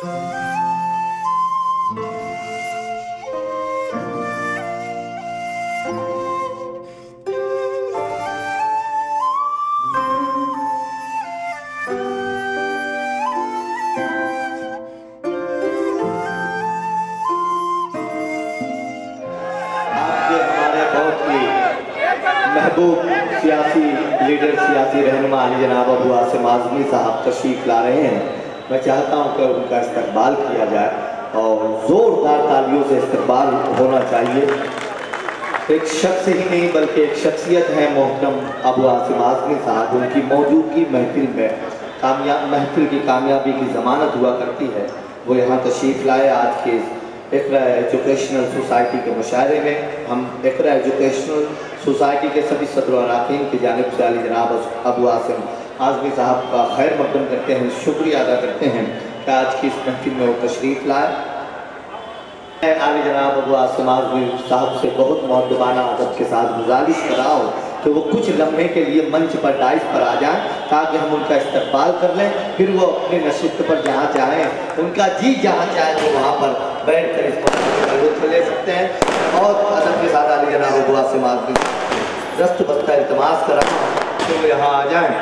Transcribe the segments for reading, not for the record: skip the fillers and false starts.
महबूब सियासी लीडर, सियासी रहनुमा अली जनाब अबू आसिम आज़मी साहब तशरीफ़ ला रहे हैं। मैं चाहता हूं कि उनका इस्तकबाल किया जाए और ज़ोरदार तालियों से इस्तकबाल होना चाहिए। एक शख्स ही नहीं बल्कि एक शख्सियत है मोहतरम अबू आसिम आज़मी साहब। उनकी मौजूदगी महफिल में महफिल की कामयाबी की ज़मानत हुआ करती है। वो यहाँ तशरीफ़ लाए। आज के इक़रा एजुकेशनल सोसाइटी के मुशायरे में हम इक़रा एजुकेशनल सोसाइटी के सभी सदर और अरकान की जानिब से अली जनाब अबू आसिम आज़मी साहब का खैर मक़दम करते हैं, शुक्रिया अदा करते हैं कि आज की इस महफिल में वो तशरीफ़ लाए। मैं अली जनाब अबू आसिम आज़मी साहब से बहुत मुअद्दबाना अदब के साथ गुजारिश कराओ कि वो कुछ लम्हे के लिए मंच पर डाइस पर आ जाएं ताकि हम उनका इस्तकबाल कर लें। फिर वो अपने नशिस्त पर जहाँ चाहें, उनका जी जहाँ चाहे वो वहाँ पर बैठ कर इस पर लुत्फ़ ले सकते हैं। और अदब के साथ अली जनाब अबू आसिम आज़मी दस्त बस्ता इल्तिमास करा कि वो यहाँ आ जाएं।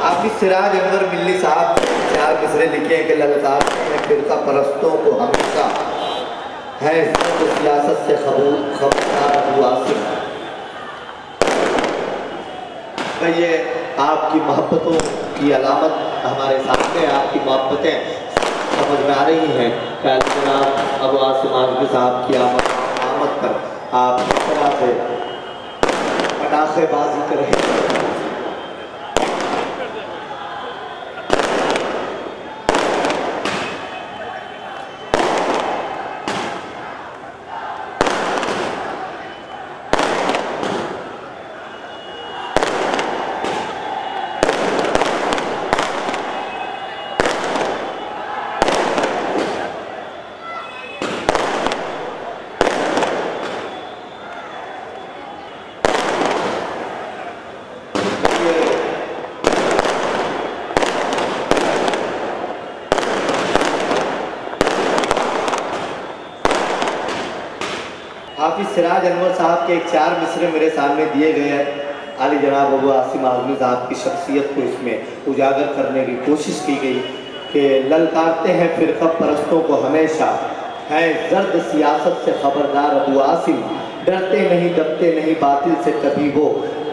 हाफिज़ सिराज अनवर मिल्ली साहब 4 मिसरे लिखे हैं कि ललकारते हैं फ़िरका परस्तों को हमेशा, है तो सियासत से खबरदार अबू आसिम। ये आपकी मोहब्बतों की अलामत हमारे सामने, आपकी मोहब्बतें समझ में आ रही हैं कि जनाब अबू आसिम आज़मी साहब की आमद पर आप इस तरह से पटाखेबाजी करें। हाफिज़ सिराज अनवर साहब के 4 मिसरे मेरे सामने दिए गए हैं। अली जनाब अबू आसिम आज़मी साहब की शख्सियत को इसमें उजागर करने की कोशिश की गई कि ललकारते हैं फ़िरका परस्तों को हमेशा, हैं जर्द सियासत से खबरदार अबू आसिम, डरते नहीं दबते नहीं बातिल से कभी वो,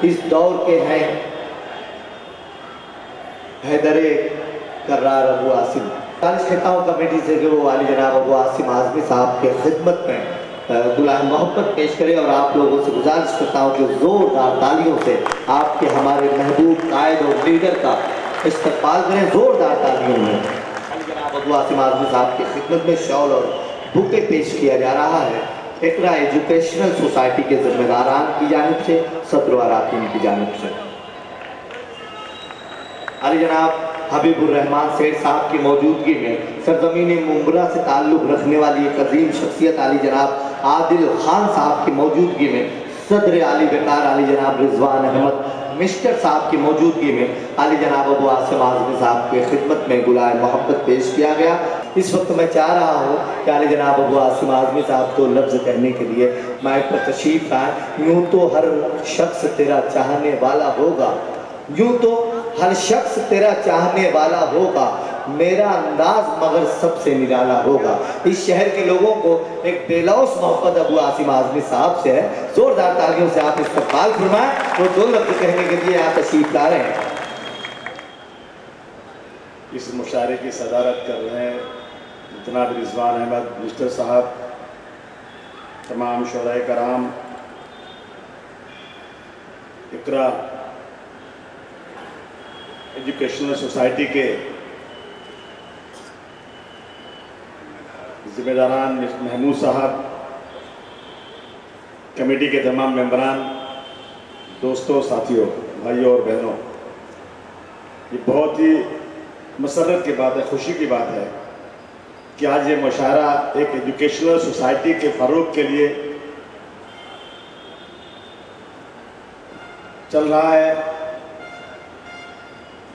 इस दौर के हैं हैदरे कर्रार अबू आसिम। कहता हूँ कमेटी से कि वो अली जनाब अबू आसिम आज़मी साहब के खिदमत में गुलाम मोहब्बत पेश करें और आप लोगों से गुजारिश करता हूँ कि ज़ोरदार तालियों से आपके हमारे महबूब कायद और लीडर का इस्तकबाल करें, ज़ोरदार तालियों में। जनाब अबू आसिम आज़मी साहब की खिदमत में शॉल और बुके पेश किया जा रहा है इक़रा एजुकेशनल सोसाइटी के ज़िम्मेदारान की जानिब से, सदर और अरकान की जानिब से। अली जनाब हबीबुर रहमान सेठ साहब की मौजूदगी में सरजमीन मुंबरा से ताल्लुक़ रखने वाली एक अजीम शख्सियत अली जनाब आदिल खान साहब की मौजूदगी में सदर आली बेकार अली जनाब रिजवान अहमद मिस्टर साहब की मौजूदगी में अली जनाब अबू आसिम आज़मी साहब की खिदमत में गुलाए मोहब्बत पेश किया गया। इस वक्त मैं चाह रहा हूँ कि अली जनाब अबू आसिम आज़मी साहब को लफ्ज़ कहने के लिए माइक पर तशरीफ़ लाएं। यूँ तो हर शख्स तेरा चाहने वाला होगा, यूँ तो हर शख्स तेरा चाहने वाला होगा, मेरा अंदाज मगर सबसे निराला होगा। इस शहर के लोगों को एक बेलौस मोहब्बत अबू आसिम आज़मी साहब से है। जोरदार तालियों से आप इस्तकबाल फरमाएं। वो 2 लफ्ज़ कहने के लिए यहाँ तशरीफ़ ला रहे हैं। इस मुशायरे की सदारत कर रहे हैं जनाब रिजवान अहमद मिस्टर साहब, तमाम शोराए कराम, इक़रा एजुकेशनल सोसाइटी के ज़िम्मेदारान महमूद साहब, कमेटी के तमाम मेंबरान, दोस्तों, साथियों, भाइयों और बहनों, ये बहुत ही मसरत की बात है, खुशी की बात है कि आज ये मुशायरा एक एजुकेशनल सोसाइटी के फ़रोग़ के लिए चल रहा है।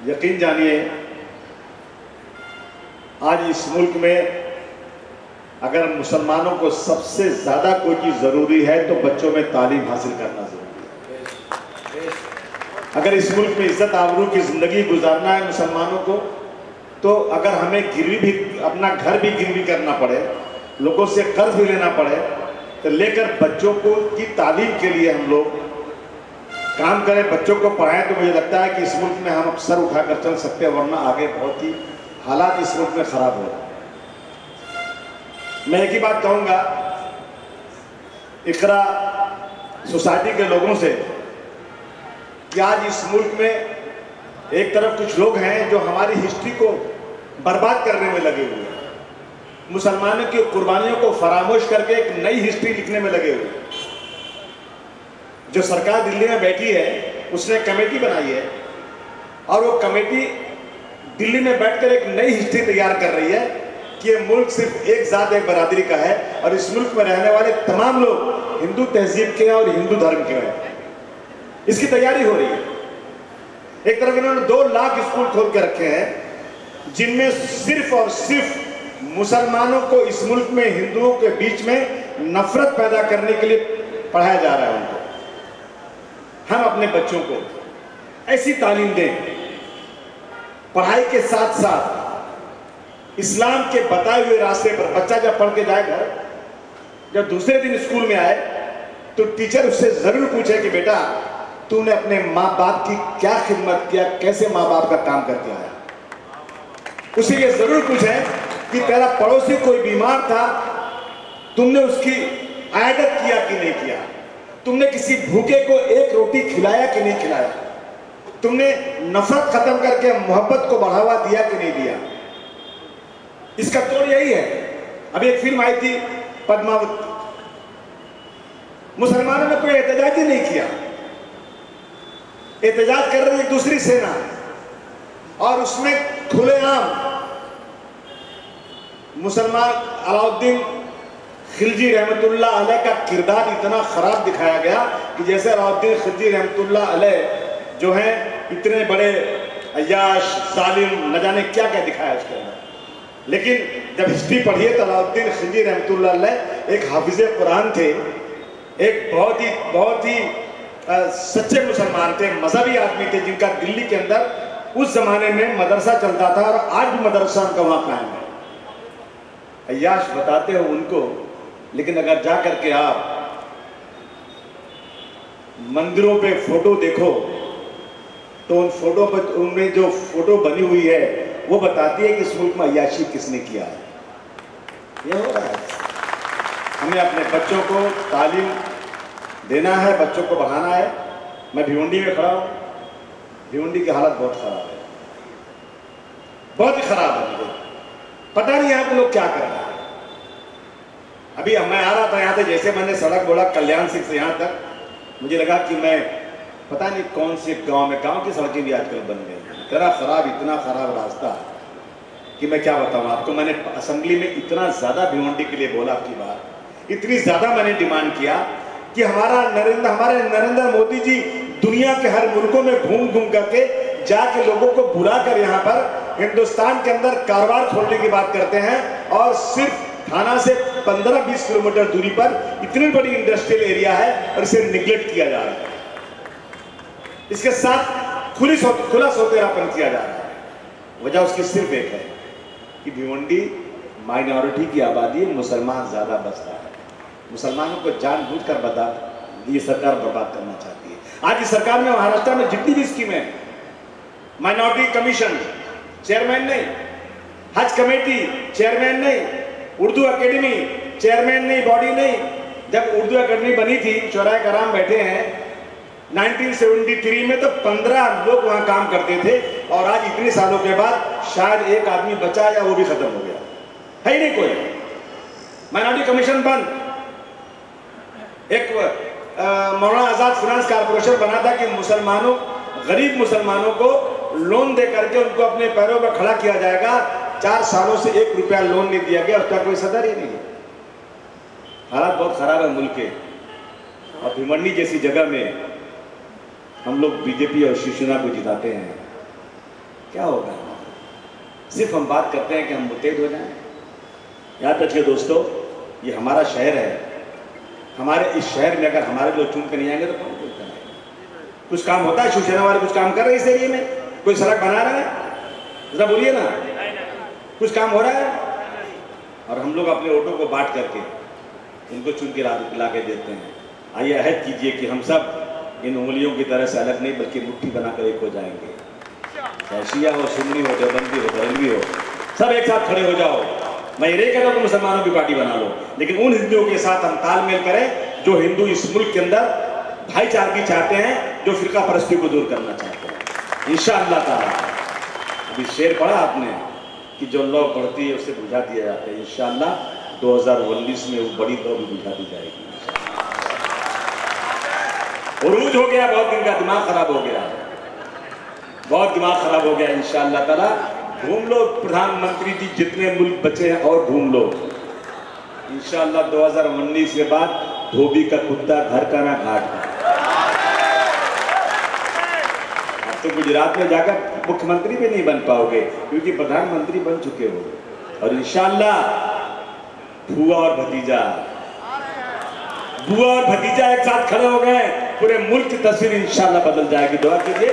यकीन जानिए आज इस मुल्क में अगर मुसलमानों को सबसे ज़्यादा कोई चीज़ ज़रूरी है तो बच्चों में तालीम हासिल करना ज़रूरी है। अगर इस मुल्क में इज्जत आबरू की ज़िंदगी गुजारना है मुसलमानों को, तो अगर हमें गिरवी भी, अपना घर भी गिरवी करना पड़े, लोगों से कर्ज भी लेना पड़े, तो लेकर बच्चों को की तालीम के लिए हम लोग काम करें, बच्चों को पढ़ाएं, तो मुझे लगता है कि इस मुल्क में हम अब सर उठाकर चल सकते हैं, वरना आगे बहुत ही हालात इस मुल्क में ख़राब हो रहे हैं। मैं एक ही बात कहूँगा इकरा सोसाइटी के लोगों से कि आज इस मुल्क में एक तरफ कुछ लोग हैं जो हमारी हिस्ट्री को बर्बाद करने में लगे हुए हैं, मुसलमानों की कुर्बानियों को फरामोश करके एक नई हिस्ट्री लिखने में लगे हुए हैं। जो सरकार दिल्ली में बैठी है उसने कमेटी बनाई है और वो कमेटी दिल्ली में बैठकर एक नई हिस्ट्री तैयार कर रही है कि ये मुल्क सिर्फ एक जात एक बरादरी का है और इस मुल्क में रहने वाले तमाम लोग हिंदू तहजीब के हैं और हिंदू धर्म के हैं। इसकी तैयारी हो रही है। एक तरफ इन्होंने 2 लाख स्कूल खोल के रखे हैं जिनमें सिर्फ और सिर्फ मुसलमानों को इस मुल्क में हिंदुओं के बीच में नफरत पैदा करने के लिए पढ़ाया जा रहा है। उनको हम अपने बच्चों को ऐसी तालीम दें, पढ़ाई के साथ साथ इस्लाम के बताए हुए रास्ते पर बच्चा जब पढ़ के जाए घर, जब दूसरे दिन स्कूल में आए तो टीचर उससे जरूर पूछे कि बेटा तूने अपने माँ बाप की क्या खिदमत किया, कैसे माँ बाप का काम करके आया। उसे ये जरूर पूछे कि तेरा पड़ोसी कोई बीमार था, तुमने उसकी आयादत किया कि नहीं किया, तुमने किसी भूखे को एक रोटी खिलाया कि नहीं खिलाया, तुमने नफरत खत्म करके मोहब्बत को बढ़ावा दिया कि नहीं दिया। इसका तोड़ यही है। अभी एक फिल्म आई थी पद्मावत, मुसलमानों ने कोई एहतजाज ही नहीं किया, एहतजाज कर रही एक दूसरी सेना और उसमें खुलेआम मुसलमान अलाउद्दीन खिलजी रहमतुल्लाह अलैह का किरदार इतना खराब दिखाया गया कि जैसे अलाउद्दीन खिलजी रहमतुल्लाह अलैह जो हैं इतने बड़े अय्याश जालिम न जाने क्या क्या दिखाया उसके अंदर। लेकिन जब हिस्ट्री पढ़िए तो अलाउद्दीन खिलजी रहमतुल्लाह अलैह एक हाफिज कुरान थे, एक बहुत ही सच्चे मुसलमान थे, मजहबी आदमी थे, जिनका दिल्ली के अंदर उस जमाने में मदरसा चलता था और आज भी मदरसा उनका वहां कायम है। अय्याश बताते हो उनको, लेकिन अगर जा करके आप मंदिरों पे फोटो देखो तो उन फोटो पर, उनमें जो फोटो बनी हुई है वो बताती है कि इस मुल्क में अय्याशी किसने किया है। ये हो रहा है। हमें अपने बच्चों को तालीम देना है, बच्चों को बढ़ाना है। मैं भिवंडी में खड़ा हूँ, भिवंडी की हालत बहुत खराब है, बहुत ही खराब है। मुझे पता नहीं यहाँ पे लोग क्या कर रहे हैं। अभी मैं आ रहा था यहाँ से, जैसे मैंने सड़क बोला कल्याण सिंह से यहाँ तक, मुझे लगा कि मैं पता नहीं कौन से गांव में, गांव की सड़कें भी आजकल बन गई, इतना खराब रास्ता कि मैं क्या बताऊं आपको। मैंने असेंबली में इतना ज्यादा भिवंडी के लिए बोला आपकी बात, इतनी ज्यादा मैंने डिमांड किया कि हमारे नरेंद्र मोदी जी दुनिया के हर मुल्कों में घूम घूम करके जाके लोगों को बुलाकर यहाँ पर हिंदुस्तान के अंदर कारोबार खोलने की बात करते हैं और सिर्फ थाना से 15-20 किलोमीटर दूरी पर इतनी बड़ी इंडस्ट्रियल एरिया है और इसे निगलेक्ट किया जा रहा है। इसके साथ खुला सौतेरापन किया जा रहा है। वजह उसकी सिर्फ एक है कि भिवंडी माइनॉरिटी की आबादी, मुसलमान ज्यादा बसता है। मुसलमानों को जानबूझकर ये सरकार बर्बाद करना चाहती है। आज की सरकार में महाराष्ट्र में जितनी भी स्कीमें हैं, माइनॉरिटी कमीशन चेयरमैन नहीं, हज कमेटी चेयरमैन नहीं, उर्दू एकेडमी चेयरमैन नहीं, बॉडी नहीं। जब उर्दू एकेडमी बनी थी, चौराहे कराम बैठे हैं 1973 में, तो 15 लोग वहां काम करते थे और आज इतने सालों के बाद शायद एक आदमी बचा या वो भी खत्म हो गया, है ही नहीं कोई। माइनॉरिटी कमीशन बंद। एक मौलाना आजाद फाइनेंस कॉर्पोरेशन बना था कि मुसलमानों, गरीब मुसलमानों को लोन दे करके उनको अपने पैरों पर खड़ा किया जाएगा। 4 सालों से 1 रुपया लोन नहीं दिया गया, उसका कोई सदर ही नहीं है। हालात बहुत खराब है मुल्क के। और भिवंडी जैसी जगह में हम लोग बीजेपी और शिवसेना को जिताते हैं, क्या होगा? सिर्फ हम बात करते हैं कि हम मुत्तहिद हो जाएं। याद रखिए दोस्तों, ये हमारा शहर है। हमारे इस शहर में अगर हमारे लोग चुन कर नहीं आएंगे तो कौन चुन कर आएंगे? कुछ काम होता है, शिवसेना वाले कुछ काम कर रहे हैं इस एरिया में, कोई सड़क बना रहा है, जरा बोलिए ना, कुछ काम हो रहा है? और हम लोग अपने वोटों को बांट करके उनको चुन के ला के देते हैं। आइए अहद कीजिए कि हम सब इन उंगलियों की तरह से अलग नहीं बल्कि मुट्ठी बनाकर एक हो जाएंगे। चाहे शिया हो, सुन्नी हो, देवबंदी हो, बरेलवी हो, सब एक साथ खड़े हो जाओ। मैं ये नहीं कहता हूँ कि मुसलमानों की पार्टी बना लो, लेकिन उन हिंदुओं के साथ हम तालमेल करें जो हिंदू इस मुल्क के अंदर भाईचारगी चाहते हैं, जो फिरका परस्ती को दूर करना चाहते हैं। इंशाअल्लाह ताला अभी शेर पढ़ा आपने कि जो लौ बढ़ती है उसे बुझा दिया जाता है। इंशाअल्लाह 2019 में वो बड़ी लौ भी बुझा दी जाएगी। उरूज हो गया, बहुत दिन का दिमाग खराब हो गया, बहुत दिमाग खराब हो गया। इंशाअल्लाह ताला घूम लो प्रधानमंत्री जी, जितने मुल्क बचे हैं और घूम लो। इंशाअल्लाह 2019 के बाद धोबी का कुत्ता घर का ना घाट का। अब तो गुजरात में जाकर मुख्यमंत्री भी नहीं बन पाओगे क्योंकि प्रधानमंत्री बन चुके हो। और इंशाअल्लाह बुआ और भतीजा एक साथ खड़े हो गए, पूरे मुल्क की तस्वीर इंशाअल्लाह बदल जाएगी। दुआ कीजिए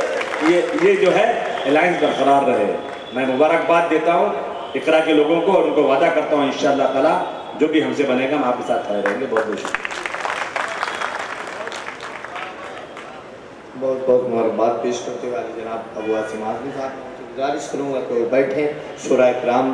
ये जो है अलायंस बरकरार रहे। मैं मुबारकबाद देता हूँ इकरा के लोगों को और उनको वादा करता हूँ इंशाअल्लाह ताला जो भी हमसे बनेगा हम आपके साथ खड़े रहेंगे। बहुत बहुत शुक्रिया। बहुत बहुत मुबारकबाद पेश करते हुए जनाब अबू आसिम आज़मी साहब, गुजारिश करूँगा कि बैठें, शुरा इकराम